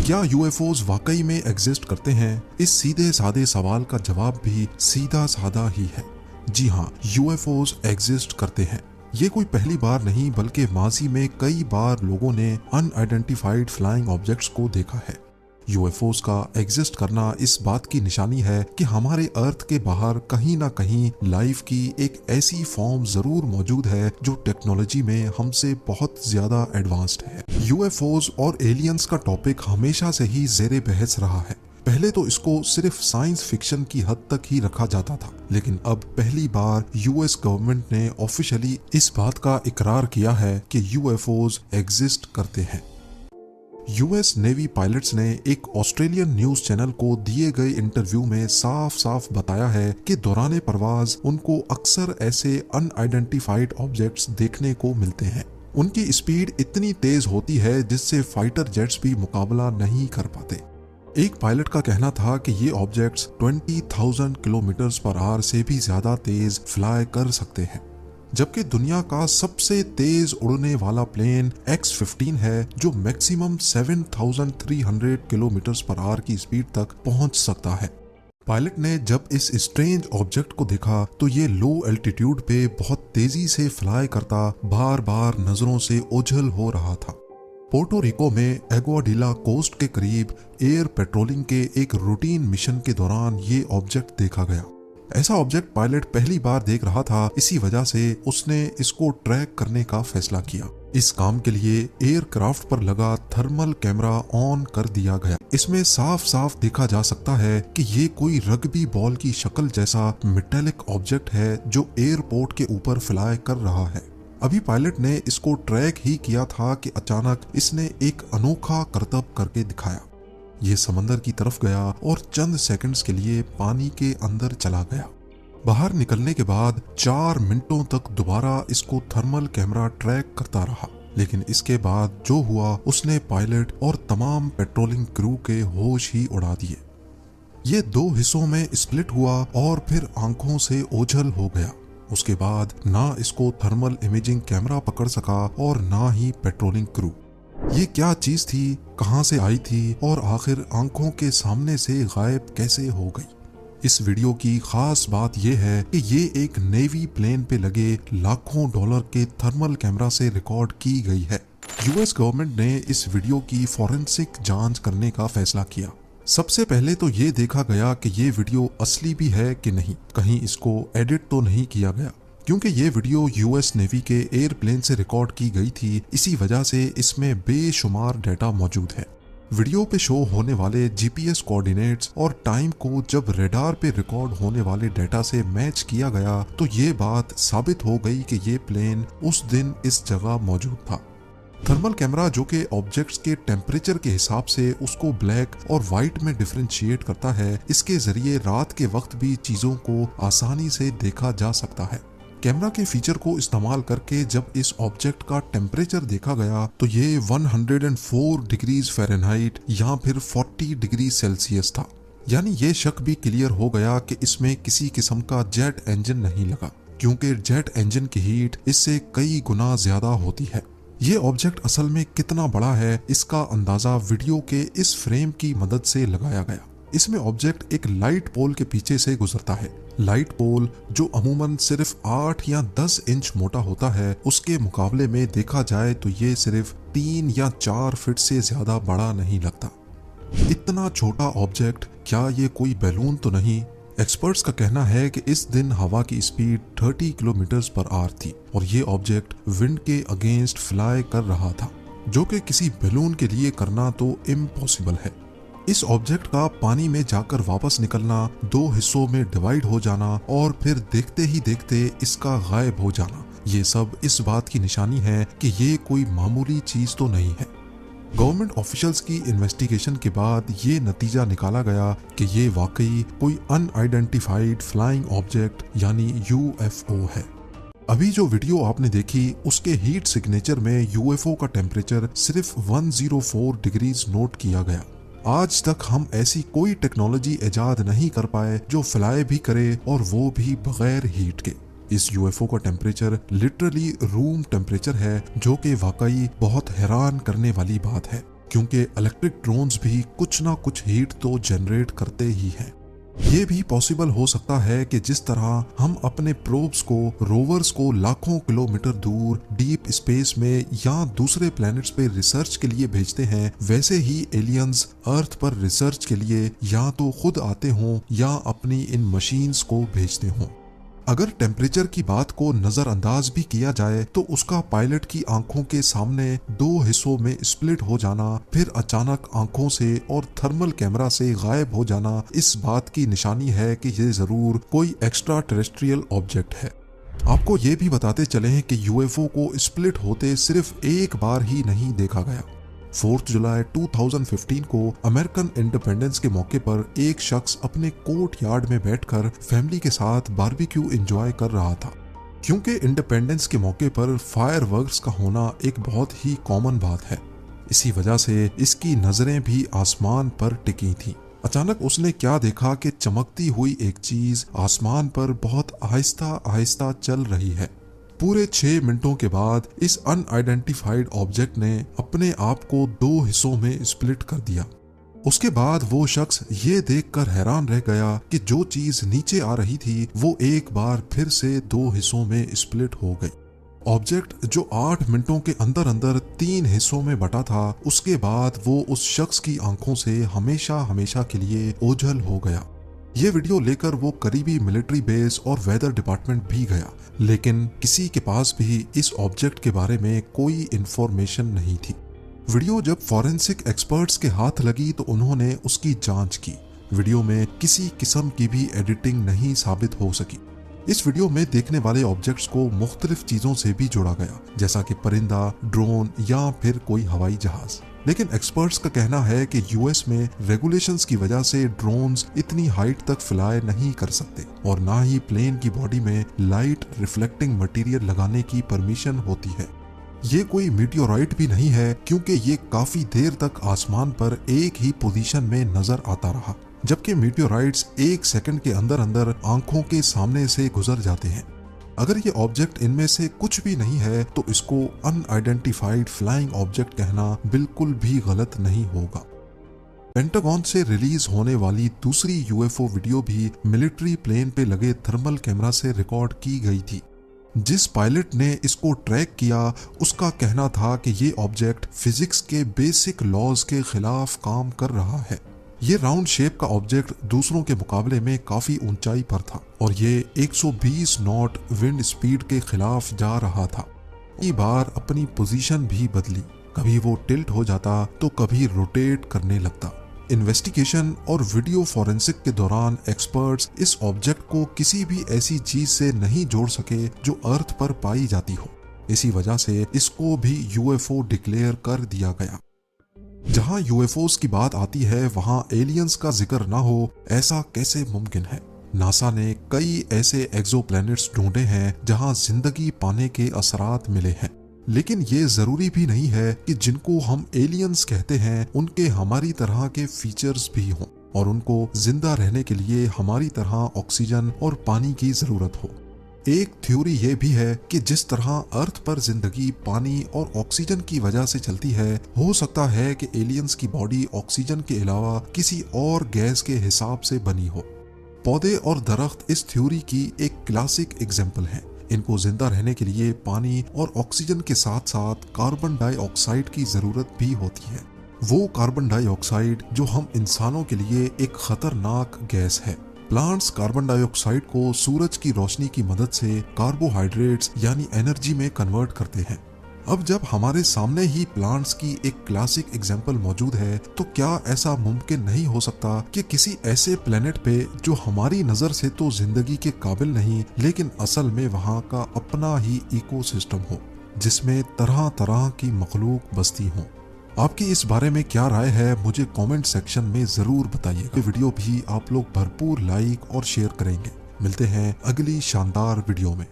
क्या यूएफओज वाकई में एग्जिस्ट करते हैं? इस सीधे सादे सवाल का जवाब भी सीधा सादा ही है। जी हाँ, यूएफओज एग्जिस्ट करते हैं। ये कोई पहली बार नहीं बल्कि माजी में कई बार लोगों ने अनआइडेंटिफाइड फ्लाइंग ऑब्जेक्ट्स को देखा है। यूएफओज का एग्जिस्ट करना इस बात की निशानी है कि हमारे अर्थ के बाहर कहीं ना कहीं लाइफ की एक ऐसी फॉर्म जरूर मौजूद है जो टेक्नोलॉजी में हमसे बहुत ज्यादा एडवांस्ड है। यूएफओज और एलियंस का टॉपिक हमेशा से ही ज़ेरे बहस रहा है। पहले तो इसको सिर्फ साइंस फिक्शन की हद तक ही रखा जाता था, लेकिन अब पहली बार यूएस गवर्नमेंट ने ऑफिशियली इस बात का इकरार किया है कि यूएफओज एग्जिस्ट करते हैं। यूएस नेवी पायलट्स ने एक ऑस्ट्रेलियन न्यूज चैनल को दिए गए इंटरव्यू में साफ साफ बताया है कि दौरान परवाज उनको अक्सर ऐसे अनआइडेंटिफाइड ऑब्जेक्ट्स देखने को मिलते हैं। उनकी स्पीड इतनी तेज होती है जिससे फाइटर जेट्स भी मुकाबला नहीं कर पाते। एक पायलट का कहना था कि ये ऑब्जेक्ट्स 20,000 किलोमीटर पर आवर से भी ज्यादा तेज फ्लाई कर सकते हैं, जबकि दुनिया का सबसे तेज उड़ने वाला प्लेन X-15 है जो मैक्सिमम 7,300 किलोमीटर पर आवर की स्पीड तक पहुंच सकता है। पायलट ने जब इस स्ट्रेंज ऑब्जेक्ट को देखा तो ये लो एल्टीट्यूड पे बहुत तेजी से फ्लाई करता बार बार नजरों से ओझल हो रहा था। पोर्टो रिको में एग्वाडिला कोस्ट के करीब एयर पेट्रोलिंग के एक रूटीन मिशन के दौरान ये ऑब्जेक्ट देखा गया। ऐसा ऑब्जेक्ट पायलट पहली बार देख रहा था, इसी वजह से उसने इसको ट्रैक करने का फैसला किया। इस काम के लिए एयरक्राफ्ट पर लगा थर्मल कैमरा ऑन कर दिया गया। इसमें साफ साफ देखा जा सकता है कि ये कोई रग्बी बॉल की शक्ल जैसा मेटेलिक ऑब्जेक्ट है जो एयरपोर्ट के ऊपर फ्लाई कर रहा है। अभी पायलट ने इसको ट्रैक ही किया था कि अचानक इसने एक अनोखा करतब करके दिखाया। ये समंदर की तरफ गया और चंद सेकंड्स के लिए पानी के अंदर चला गया। बाहर निकलने के बाद 4 मिनटों तक दोबारा इसको थर्मल कैमरा ट्रैक करता रहा, लेकिन इसके बाद जो हुआ उसने पायलट और तमाम पेट्रोलिंग क्रू के होश ही उड़ा दिए। ये 2 हिस्सों में स्प्लिट हुआ और फिर आंखों से ओझल हो गया। उसके बाद ना इसको थर्मल इमेजिंग कैमरा पकड़ सका और ना ही पेट्रोलिंग क्रू। ये क्या चीज थी, कहां से आई थी और आखिर आंखों के सामने से गायब कैसे हो गई? इस वीडियो की खास बात यह है कि ये एक नेवी प्लेन पे लगे लाखों डॉलर के थर्मल कैमरा से रिकॉर्ड की गई है। यूएस गवर्नमेंट ने इस वीडियो की फॉरेंसिक जांच करने का फैसला किया। सबसे पहले तो ये देखा गया कि ये वीडियो असली भी है कि नहीं, कहीं इसको एडिट तो नहीं किया गया, क्योंकि ये वीडियो यूएस नेवी के एयरप्लेन से रिकॉर्ड की गई थी। इसी वजह से इसमें बेशुमार डेटा मौजूद है। वीडियो पे शो होने वाले जीपीएस कोऑर्डिनेट्स और टाइम को जब रेडार पे रिकॉर्ड होने वाले डेटा से मैच किया गया तो ये बात साबित हो गई कि ये प्लेन उस दिन इस जगह मौजूद था। थर्मल कैमरा जो कि ऑब्जेक्ट्स के टेम्परेचर के हिसाब से उसको ब्लैक और व्हाइट में डिफरेंशिएट करता है, इसके जरिए रात के वक्त भी चीजों को आसानी से देखा जा सकता है। कैमरा के फीचर को इस्तेमाल करके जब इस ऑब्जेक्ट का टेम्परेचर देखा गया तो ये 104 डिग्रीज फ़ारेनहाइट या फिर 40 डिग्री सेल्सियस था। यानी ये शक भी क्लियर हो गया कि इसमें किसी किस्म का जेट इंजन नहीं लगा, क्योंकि जेट इंजन की हीट इससे कई गुना ज्यादा होती है। ये ऑब्जेक्ट असल में कितना बड़ा है इसका अंदाजा वीडियो के इस फ्रेम की मदद से लगाया गया। इसमें ऑब्जेक्ट एक लाइट पोल के पीछे से गुजरता है। लाइट पोल जो अमूमन सिर्फ 8 या 10 इंच मोटा होता है, उसके मुकाबले में देखा जाए तो ये सिर्फ 3 या 4 फीट से ज्यादा बड़ा नहीं लगता। इतना छोटा ऑब्जेक्ट, क्या ये कोई बैलून तो नहीं? एक्सपर्ट्स का कहना है कि इस दिन हवा की स्पीड 30 किलोमीटर पर आवर थी और ये ऑब्जेक्ट विंड के अगेंस्ट फ्लाई कर रहा था, जो कि किसी बैलून के लिए करना तो इम्पॉसिबल है। इस ऑब्जेक्ट का पानी में जाकर वापस निकलना, 2 हिस्सों में डिवाइड हो जाना और फिर देखते ही देखते इसका गायब हो जाना, ये सब इस बात की निशानी है कि ये कोई मामूली चीज तो नहीं है। गवर्नमेंट ऑफिशियल्स की इन्वेस्टिगेशन के बाद ये नतीजा निकाला गया कि ये वाकई कोई अनआइडेंटिफाइड फ्लाइंग ऑब्जेक्ट यानी यूएफओ है। अभी जो वीडियो आपने देखी उसके हीट सिग्नेचर में यूएफओ का टेम्परेचर सिर्फ 104 डिग्रीज नोट किया गया। आज तक हम ऐसी कोई टेक्नोलॉजी इजाद नहीं कर पाए जो फ्लाई भी करे और वो भी बगैर हीट के। इस यूएफओ का टेम्परेचर लिटरली रूम टेम्परेचर है, जो कि वाकई बहुत हैरान करने वाली बात है। क्योंकि इलेक्ट्रिक ड्रोन्स भी कुछ ना कुछ हीट तो जनरेट करते ही हैं। ये भी पॉसिबल हो सकता है कि जिस तरह हम अपने प्रोब्स को, रोवर्स को लाखों किलोमीटर दूर डीप स्पेस में या दूसरे प्लैनेट्स पे रिसर्च के लिए भेजते हैं, वैसे ही एलियंस अर्थ पर रिसर्च के लिए या तो खुद आते हों या अपनी इन मशीन्स को भेजते हों। अगर टेम्परेचर की बात को नजरअंदाज भी किया जाए तो उसका पायलट की आंखों के सामने दो हिस्सों में स्प्लिट हो जाना, फिर अचानक आंखों से और थर्मल कैमरा से गायब हो जाना, इस बात की निशानी है कि ये जरूर कोई एक्स्ट्रा टेरेस्ट्रियल ऑब्जेक्ट है। आपको ये भी बताते चले हैं कि यूएफओ को स्प्लिट होते सिर्फ एक बार ही नहीं देखा गया। 4 जुलाई 2015 को अमेरिकन इंडिपेंडेंस के मौके पर एक शख्स अपने कोर्ट यार्ड में बैठकर फैमिली के साथ बारबेक्यू एंजॉय कर रहा था। क्योंकि इंडिपेंडेंस के मौके पर फायरवर्क्स का होना एक बहुत ही कॉमन बात है, इसी वजह से इसकी नजरें भी आसमान पर टिकी थीं। अचानक उसने क्या देखा कि चमकती हुई एक चीज आसमान पर बहुत आहिस्ता आहिस्ता चल रही है। पूरे 6 मिनटों के बाद इस अनआइडेंटिफाइड ऑब्जेक्ट ने अपने आप को 2 हिस्सों में स्प्लिट कर दिया। उसके बाद वो शख्स ये देखकर हैरान रह गया कि जो चीज नीचे आ रही थी वो एक बार फिर से 2 हिस्सों में स्प्लिट हो गई। ऑब्जेक्ट जो 8 मिनटों के अंदर अंदर 3 हिस्सों में बटा था, उसके बाद वो उस शख्स की आंखों से हमेशा हमेशा के लिए ओझल हो गया। ये वीडियो लेकर वो करीबी मिलिट्री बेस और वेदर डिपार्टमेंट भी गया, लेकिन किसी के पास भी इस ऑब्जेक्ट के बारे में कोई इंफॉर्मेशन नहीं थी। वीडियो जब फॉरेंसिक एक्सपर्ट्स के हाथ लगी तो उन्होंने उसकी जांच की। वीडियो में किसी किस्म की भी एडिटिंग नहीं साबित हो सकी। इस वीडियो में देखने वाले ऑब्जेक्ट्स को मुख्तलिफ चीजों से भी जोड़ा गया, जैसा कि परिंदा, ड्रोन या फिर कोई हवाई जहाज। लेकिन एक्सपर्ट्स का कहना है कि यूएस में रेगुलेशंस की वजह से ड्रोन्स इतनी हाइट तक फ्लाई नहीं कर सकते और ना ही प्लेन की बॉडी में लाइट रिफ्लेक्टिंग मटेरियल लगाने की परमिशन होती है। ये कोई मीटियोराइट भी नहीं है, क्योंकि ये काफी देर तक आसमान पर एक ही पोजीशन में नजर आता रहा, जबकि मीटियोराइट्स 1 सेकंड के अंदर अंदर आंखों के सामने से गुजर जाते हैं। अगर ये ऑब्जेक्ट इनमें से कुछ भी नहीं है तो इसको अनआइडेंटिफाइड फ्लाइंग ऑब्जेक्ट कहना बिल्कुल भी गलत नहीं होगा। पेंटागन से रिलीज होने वाली दूसरी यूएफओ वीडियो भी मिलिट्री प्लेन पे लगे थर्मल कैमरा से रिकॉर्ड की गई थी। जिस पायलट ने इसको ट्रैक किया उसका कहना था कि ये ऑब्जेक्ट फिजिक्स के बेसिक लॉज के खिलाफ काम कर रहा है। ये राउंड शेप का ऑब्जेक्ट दूसरों के मुकाबले में काफी ऊंचाई पर था और ये 120 नॉट विंड स्पीड के खिलाफ जा रहा था। कई बार अपनी पोजीशन भी बदली, कभी वो टिल्ट हो जाता तो कभी रोटेट करने लगता। इन्वेस्टिगेशन और वीडियो फॉरेंसिक के दौरान एक्सपर्ट्स इस ऑब्जेक्ट को किसी भी ऐसी चीज से नहीं जोड़ सके जो अर्थ पर पाई जाती हो। इसी वजह से इसको भी यूएफओ डिक्लेयर कर दिया गया। जहां यूएफओस की बात आती है वहां एलियंस का जिक्र ना हो, ऐसा कैसे मुमकिन है? नासा ने कई ऐसे एक्सोप्लैनेट्स ढूंढे हैं जहां जिंदगी पाने के असरात मिले हैं, लेकिन ये जरूरी भी नहीं है कि जिनको हम एलियंस कहते हैं उनके हमारी तरह के फीचर्स भी हों और उनको जिंदा रहने के लिए हमारी तरह ऑक्सीजन और पानी की जरूरत हो। एक थ्योरी ये भी है कि जिस तरह अर्थ पर जिंदगी पानी और ऑक्सीजन की वजह से चलती है, हो सकता है कि एलियंस की बॉडी ऑक्सीजन के अलावा किसी और गैस के हिसाब से बनी हो। पौधे और दरख्त इस थ्योरी की एक क्लासिक एग्जाम्पल हैं। इनको जिंदा रहने के लिए पानी और ऑक्सीजन के साथ साथ कार्बन डाइऑक्साइड की जरूरत भी होती है। वो कार्बन डाइऑक्साइड जो हम इंसानों के लिए एक खतरनाक गैस है। प्लांट्स कार्बन डाइऑक्साइड को सूरज की रोशनी की मदद से कार्बोहाइड्रेट्स यानी एनर्जी में कन्वर्ट करते हैं। अब जब हमारे सामने ही प्लांट्स की एक क्लासिक एग्जाम्पल मौजूद है, तो क्या ऐसा मुमकिन नहीं हो सकता कि किसी ऐसे प्लेनेट पे जो हमारी नजर से तो जिंदगी के काबिल नहीं, लेकिन असल में वहाँ का अपना ही इकोसिस्टम हो जिसमें तरह तरह की मखलूक बसती हो। आपकी इस बारे में क्या राय है, मुझे कमेंट सेक्शन में जरूर बताइएगा। वीडियो भी आप लोग भरपूर लाइक और शेयर करेंगे। मिलते हैं अगली शानदार वीडियो में।